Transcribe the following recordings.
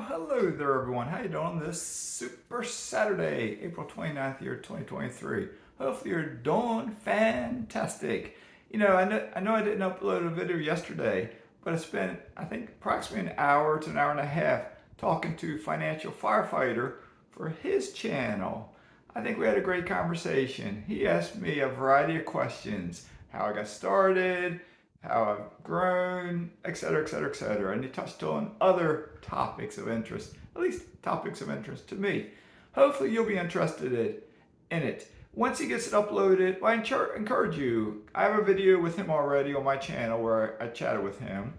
Hello there, everyone. How you doing on this Super Saturday, April 29th, year 2023? Hopefully you're doing fantastic. I know I didn't upload a video yesterday, but I spent, I think, approximately an hour to an hour and a half talking to Financial Firefighter for his channel. I think we had a great conversation. He asked me a variety of questions: how I got started, how I've grown, etc., etc., etc. And he touched on other topics of interest, at least topics of interest to me. Hopefully, you'll be interested in it. Once he gets it uploaded, I encourage you. I have a video with him already on my channel where I chatted with him.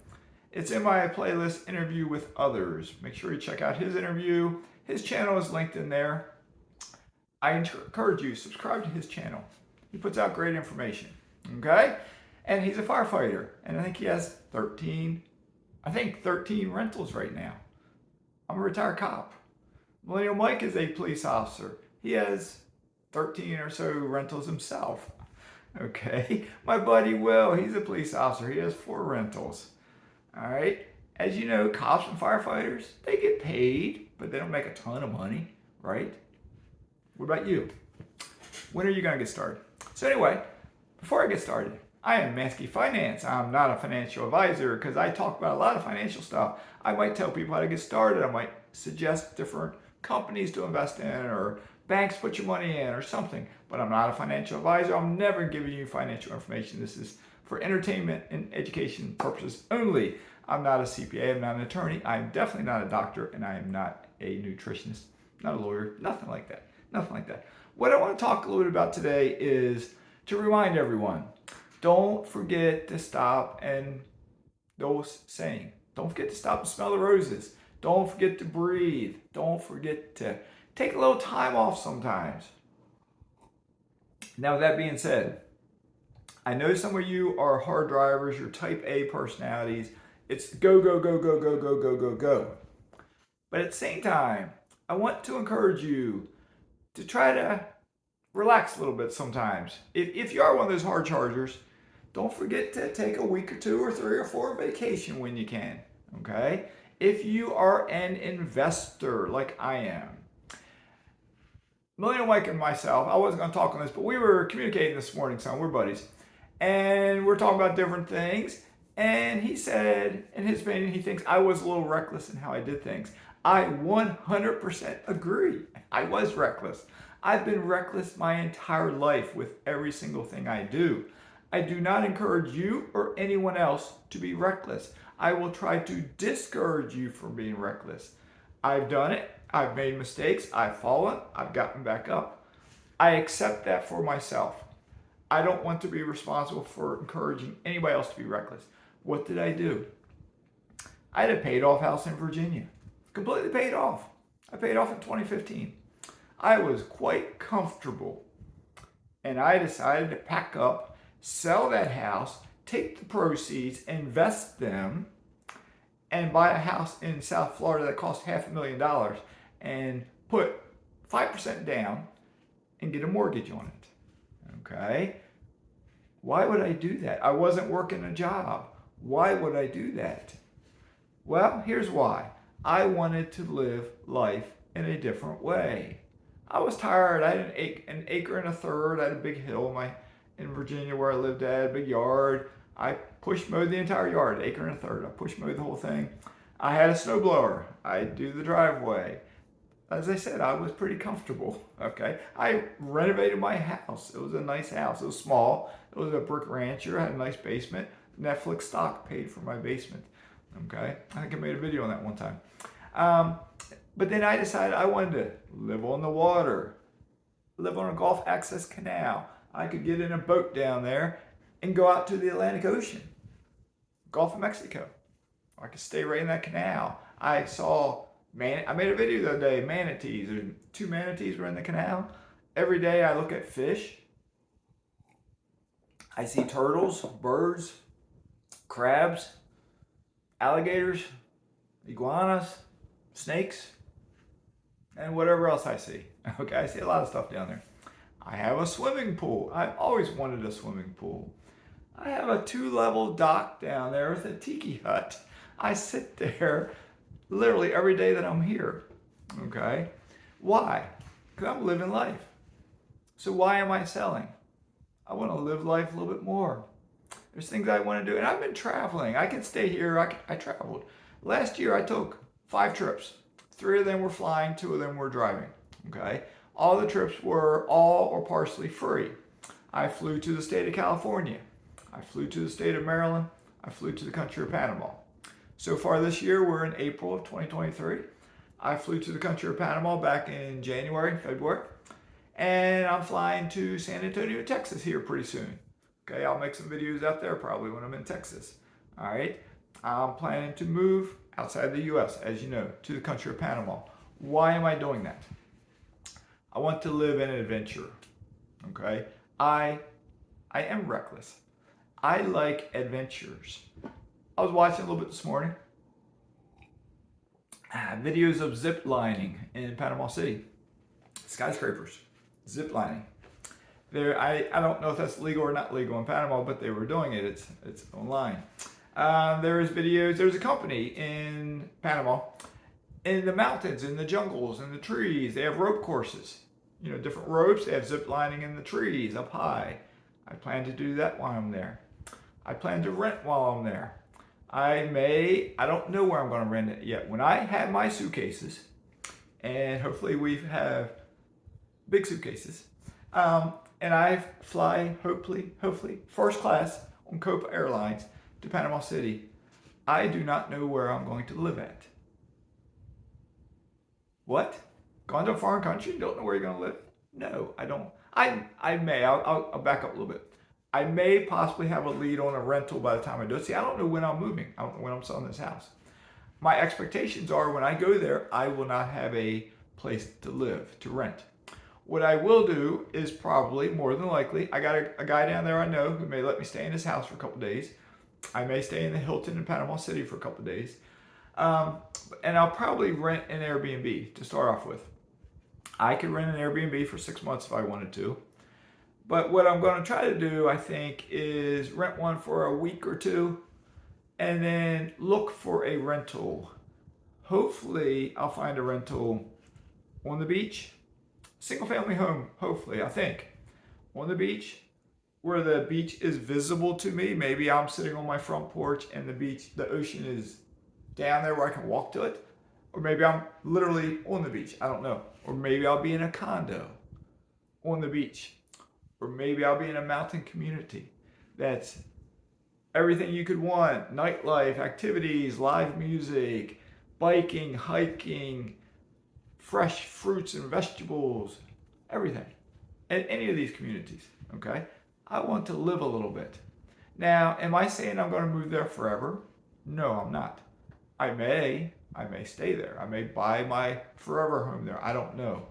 It's in my playlist, Interview with Others. Make sure you check out his interview. His channel is linked in there. I encourage you, subscribe to his channel. He puts out great information. Okay? And he's a firefighter. And I think he has 13 rentals right now. I'm a retired cop. Millennial Mike is a police officer. He has 13 or so rentals himself. Okay? My buddy Will, he's a police officer. He has 4 rentals. All right? As you know, cops and firefighters, they get paid, but they don't make a ton of money, right? What about you? When are you going to get started? So anyway, before I get started, I am Mazske Finance. I'm not a financial advisor because I talk about a lot of financial stuff. I might tell people how to get started. I might suggest different companies to invest in or banks to put your money in or something. But I'm not a financial advisor. I'm never giving you financial information. This is for entertainment and education purposes only. I'm not a CPA. I'm not an attorney. I'm definitely not a doctor, and I am not a nutritionist, not a lawyer, nothing like that. Nothing like that. What I want to talk a little bit about today is to remind everyone, don't forget to stop and those saying, don't forget to stop and smell the roses. Don't forget to breathe. Don't forget to take a little time off sometimes. Now, with that being said, I know some of you are hard drivers, you're type A personalities. It's go, go, go, go, go, go, go, go, go. But at the same time, I want to encourage you to try to relax a little bit sometimes. If you are one of those hard chargers, don't forget to take a week or 2 or 3 or 4 vacation when you can, okay? If you are an investor like I am. Millennial Mike and myself, I wasn't going to talk on this, but we were communicating this morning, son. We're buddies. And we're talking about different things. And he said, in his opinion, he thinks I was a little reckless in how I did things. I 100% agree. I was reckless. I've been reckless my entire life with every single thing I do. I do not encourage you or anyone else to be reckless. I will try to discourage you from being reckless. I've done it. I've made mistakes. I've fallen. I've gotten back up. I accept that for myself. I don't want to be responsible for encouraging anybody else to be reckless. What did I do? I had a paid off house in Virginia. Completely paid off. I paid off in 2015. I was quite comfortable. And I decided to pack up, sell that house, take the proceeds, invest them, and buy a house in South Florida that cost $500,000 and put 5% down and get a mortgage on it. Okay? Why would I do that? I wasn't working a job. Why would I do that? Well, here's why. I wanted to live life in a different way. I was tired. I had an acre and a third. I had a big hill in Virginia where I lived at, a big yard. I push mowed the entire yard, acre and a third. I push mowed the whole thing. I had a snowblower. I'd do the driveway. As I said, I was pretty comfortable. Okay. I renovated my house. It was a nice house. It was small. It was a brick rancher. I had a nice basement. Netflix stock paid for my basement. Okay. I think I made a video on that one time. But then I decided I wanted to live on the water, live on a Gulf Access Canal. I could get in a boat down there and go out to the Atlantic Ocean, Gulf of Mexico. I could stay right in that canal. I made a video the other day, manatees. There's 2 manatees were in the canal. Every day I look at fish. I see turtles, birds, crabs, alligators, iguanas, snakes, and whatever else I see. Okay, I see a lot of stuff down there. I have a swimming pool. I've always wanted a swimming pool. I have a 2-level dock down there with a tiki hut. I sit there literally every day that I'm here. Okay? Why? Because I'm living life. So why am I selling? I want to live life a little bit more. There's things I want to do, and I've been traveling. I can stay here. I traveled. Last year I took 5 trips. 3 of them were flying, 2 of them were driving. Okay? All the trips were all or partially free. I flew to the state of California. I flew to the state of Maryland. I flew to the country of Panama. So far this year, we're in April of 2023. I flew to the country of Panama back in January, February, and I'm flying to San Antonio, Texas here pretty soon. Okay, I'll make some videos out there probably when I'm in Texas. All right, I'm planning to move outside the U.S., as you know, to the country of Panama. Why am I doing that? I want to live in an adventure. Okay, I am reckless. I like adventures. I was watching a little bit this morning. Videos of zip lining in Panama City. Skyscrapers, zip lining. I don't know if that's legal or not legal in Panama, but they were doing it. It's online. There's videos. There's a company in Panama, in the mountains, in the jungles, in the trees. They have rope courses. You know, different ropes. They have zip lining in the trees up high. I plan to do that while I'm there. I plan to rent while I'm there. I don't know where I'm going to rent it yet. When I have my suitcases, and hopefully we have big suitcases, and I fly, hopefully, first class on Copa Airlines to Panama City, I do not know where I'm going to live at. What? Gone to a foreign country and don't know where you're going to live? No, I don't. I may. I'll back up a little bit. I may possibly have a lead on a rental by the time I do it. See, I don't know when I'm moving. I don't know when I'm selling this house. My expectations are when I go there, I will not have a place to live, to rent. What I will do is probably, more than likely, I got a guy down there I know who may let me stay in his house for a couple days. I may stay in the Hilton in Panama City for a couple days. And I'll probably rent an Airbnb to start off with. I could rent an Airbnb for 6 months if I wanted to. But what I'm going to try to do, I think, is rent one for a week or two and then look for a rental. Hopefully, I'll find a rental on the beach. Single family home, hopefully, I think. On the beach, where the beach is visible to me. Maybe I'm sitting on my front porch and the ocean is down there where I can walk to it. Or maybe I'm literally on the beach. I don't know. Or maybe I'll be in a condo on the beach. Or maybe I'll be in a mountain community that's everything you could want. Nightlife, activities, live music, biking, hiking, fresh fruits and vegetables, everything. In any of these communities, okay? I want to live a little bit. Now, am I saying I'm going to move there forever? No, I'm not. I may stay there. I may buy my forever home there. I don't know.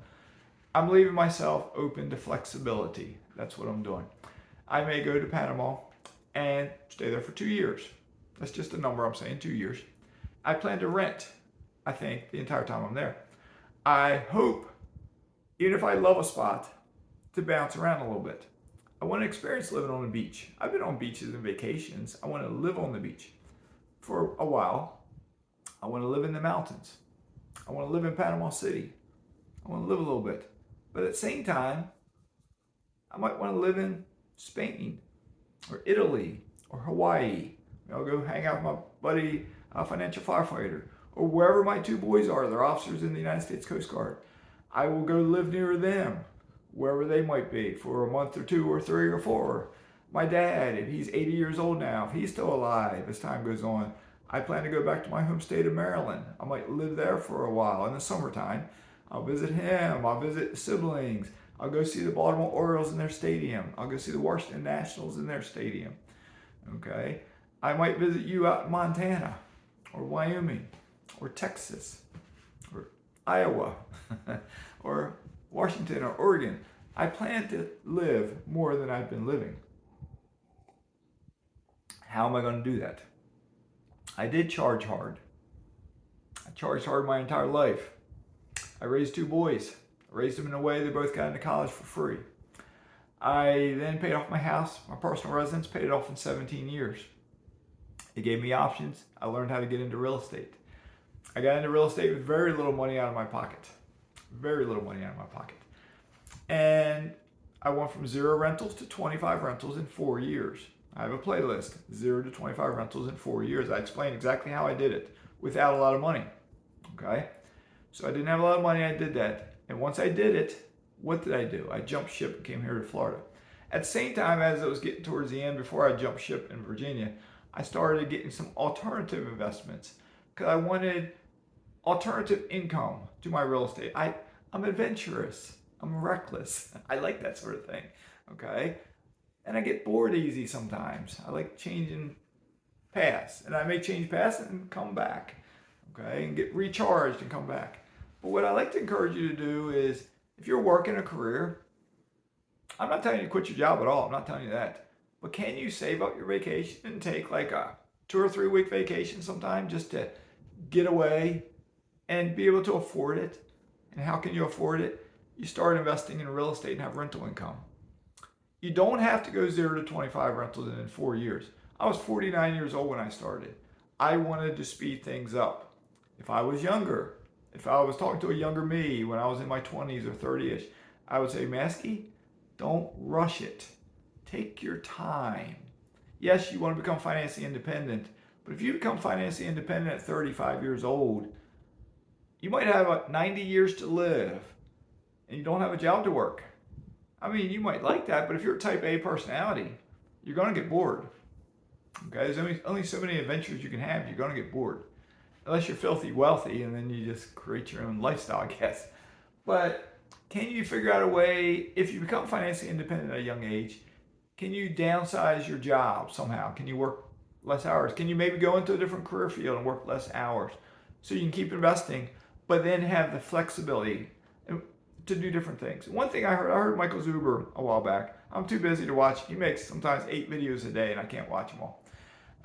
I'm leaving myself open to flexibility. That's what I'm doing. I may go to Panama and stay there for 2 years. That's just a number I'm saying, 2 years. I plan to rent, I think, the entire time I'm there. I hope, even if I love a spot, to bounce around a little bit. I want to experience living on the beach. I've been on beaches and vacations. I want to live on the beach for a while. I want to live in the mountains. I want to live in Panama City. I want to live a little bit. But at the same time, I might want to live in Spain or Italy or Hawaii. I'll go hang out with my buddy, a financial firefighter, or wherever my 2 boys are. They're officers in the United States Coast Guard. I will go live near them, wherever they might be, for a month or 2 or 3 or 4. My dad, if he's 80 years old now, if he's still alive as time goes on, I plan to go back to my home state of Maryland. I might live there for a while in the summertime. I'll visit him. I'll visit siblings. I'll go see the Baltimore Orioles in their stadium. I'll go see the Washington Nationals in their stadium. Okay? I might visit you out in Montana or Wyoming or Texas or Iowa or Washington or Oregon. I plan to live more than I've been living. How am I going to do that? I did charge hard. I charged hard my entire life. I raised 2 boys. I raised them in a way they both got into college for free. I then paid off my house, my personal residence, paid it off in 17 years. It gave me options. I learned how to get into real estate. I got into real estate with very little money out of my pocket. Very little money out of my pocket. And I went from 0 rentals to 25 rentals in 4 years. I have a playlist, 0 to 25 rentals in 4 years. I explain exactly how I did it without a lot of money. Okay? So I didn't have a lot of money, I did that. And once I did it, what did I do? I jumped ship and came here to Florida. At the same time, as it was getting towards the end, before I jumped ship in Virginia, I started getting some alternative investments because I wanted alternative income to my real estate. I'm adventurous. I'm reckless. I like that sort of thing. Okay? And I get bored easy sometimes. I like changing paths. And I may change paths and come back. Okay? And get recharged and come back. But what I like to encourage you to do is, if you're working a career, I'm not telling you to quit your job at all. I'm not telling you that. But can you save up your vacation and take like a 2 or 3 week vacation sometime just to get away and be able to afford it? And how can you afford it? You start investing in real estate and have rental income. You don't have to go 0 to 25 rentals in 4 years. I was 49 years old when I started. I wanted to speed things up. If I was younger, if I was talking to a younger me when I was in my 20s or 30ish, I would say, Mazske, don't rush it. Take your time. Yes, you want to become financially independent, but if you become financially independent at 35 years old, you might have 90 years to live and you don't have a job to work. I mean, you might like that, but if you're a type A personality, you're going to get bored. Okay, there's only so many adventures you can have. You're going to get bored. Unless you're filthy wealthy, and then you just create your own lifestyle, I guess. But can you figure out a way, if you become financially independent at a young age, can you downsize your job somehow? Can you work less hours? Can you maybe go into a different career field and work less hours so you can keep investing, but then have the flexibility to do different things? One thing I heard Michael Zuber a while back. I'm too busy to watch. He makes sometimes 8 videos a day, and I can't watch them all.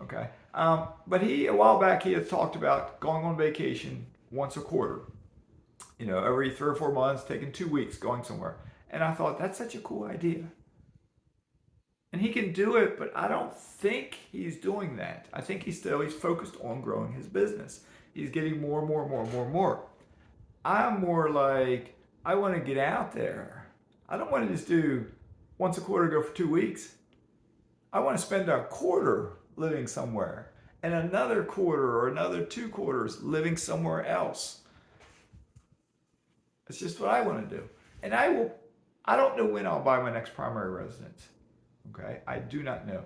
Okay. But a while back, he had talked about going on vacation once a quarter. You know, every 3 or 4 months, taking 2 weeks, going somewhere. And I thought, that's such a cool idea. And he can do it, but I don't think he's doing that. I think he's focused on growing his business. He's getting more. I'm more like, I want to get out there. I don't want to just do once a quarter, go for 2 weeks. I want to spend a quarter living somewhere and another quarter or another 2 quarters living somewhere else. It's just what I want to do. And I don't know when I'll buy my next primary residence. Okay? I do not know.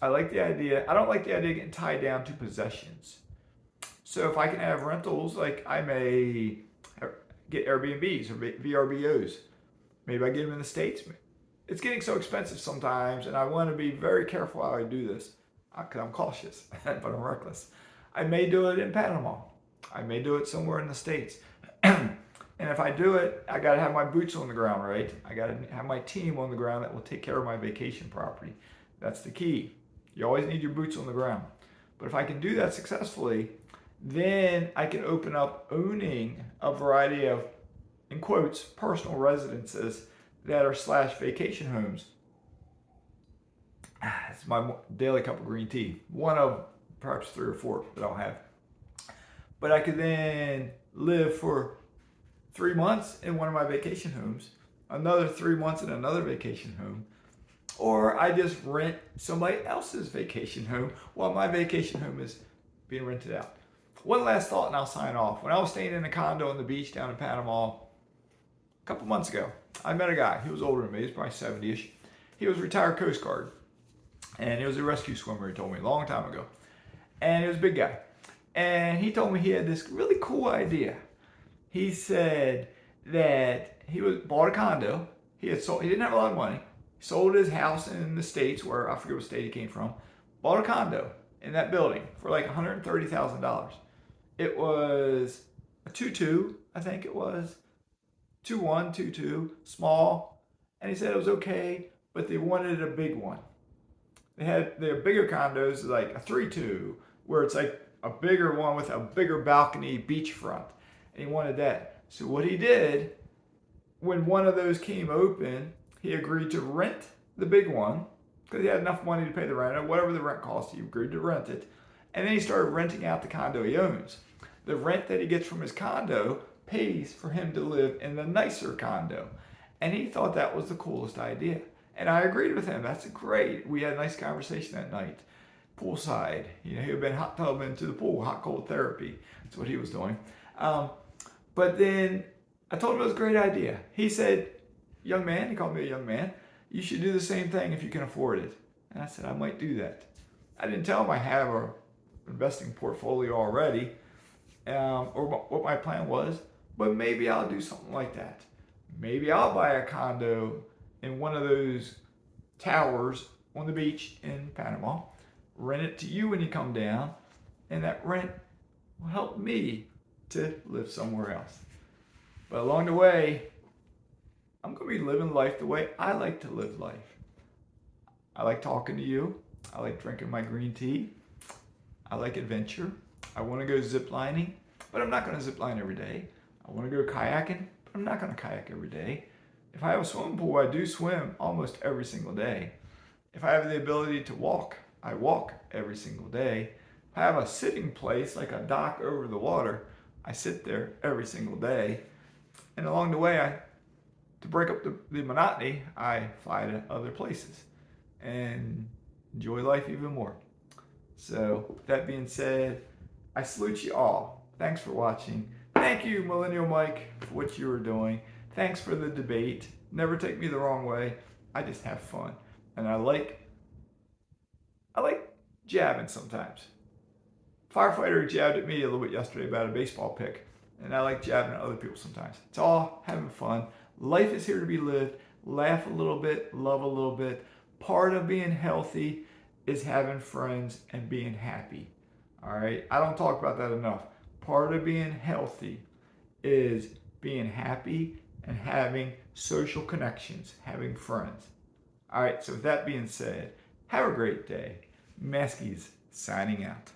I like the idea. I don't like the idea of getting tied down to possessions. So if I can have rentals, like I may get Airbnbs or VRBOs. Maybe I get them in the States. It's getting so expensive sometimes, and I want to be very careful how I do this because I'm cautious, but I'm reckless. I may do it in Panama. I may do it somewhere in the States. And if I do it, I got to have my boots on the ground, right? I got to have my team on the ground that will take care of my vacation property. That's the key. You always need your boots on the ground. But if I can do that successfully, then I can open up owning a variety of, in quotes, personal residences that are / vacation homes. It's my daily cup of green tea. One of perhaps 3 or 4 that I'll have. But I could then live for 3 months in one of my vacation homes, another 3 months in another vacation home, or I just rent somebody else's vacation home while my vacation home is being rented out. One last thought and I'll sign off. When I was staying in a condo on the beach down in Panama a couple months ago, I met a guy. He was older than me. He was probably 70-ish. He was retired Coast Guard. And he was a rescue swimmer, he told me, a long time ago. And he was a big guy. And he told me he had this really cool idea. He said that he bought a condo. He didn't have a lot of money. He sold his house in the States, where I forget what state he came from. Bought a condo in that building for like $130,000. It was a 2-2, I think it was. 2-1, 2-2, small. And he said it was okay, but they wanted a big one. They had their bigger condos, like a 3-2, where it's like a bigger one with a bigger balcony beachfront. And he wanted that. So what he did, when one of those came open, he agreed to rent the big one because he had enough money to pay the rent, or whatever the rent cost, he agreed to rent it. And then he started renting out the condo he owns. The rent that he gets from his condo pays for him to live in the nicer condo. And he thought that was the coolest idea. And I agreed with him. That's great. We had a nice conversation that night. Poolside. He had been hot tubbing to the pool, hot cold therapy. That's what he was doing. But then I told him it was a great idea. He said, young man, he called me a young man, you should do the same thing if you can afford it. And I said, I might do that. I didn't tell him I have a investing portfolio already, or what my plan was, but maybe I'll do something like that. Maybe I'll buy a condo in one of those towers on the beach in Panama, rent it to you when you come down, and that rent will help me to live somewhere else. But along the way, I'm going to be living life the way I like to live life. I like talking to you. I like drinking my green tea. I like adventure. I want to go zip lining, but I'm not going to zip line every day. I want to go kayaking, but I'm not going to kayak every day. If I have a swimming pool, I do swim almost every single day. If I have the ability to walk, I walk every single day. If I have a sitting place like a dock over the water, I sit there every single day. And along the way, to break up the monotony, I fly to other places and enjoy life even more. So, with that being said, I salute you all. Thanks for watching. Thank you, Millennial Mike, for what you were doing. Thanks for the debate. Never take me the wrong way. I just have fun. And I like jabbing sometimes. Firefighter jabbed at me a little bit yesterday about a baseball pick. And I like jabbing at other people sometimes. It's all having fun. Life is here to be lived. Laugh a little bit, love a little bit. Part of being healthy is having friends and being happy. All right? I don't talk about that enough. Part of being healthy is being happy and having social connections, having friends. All right, so with that being said, have a great day. Mazke's signing out.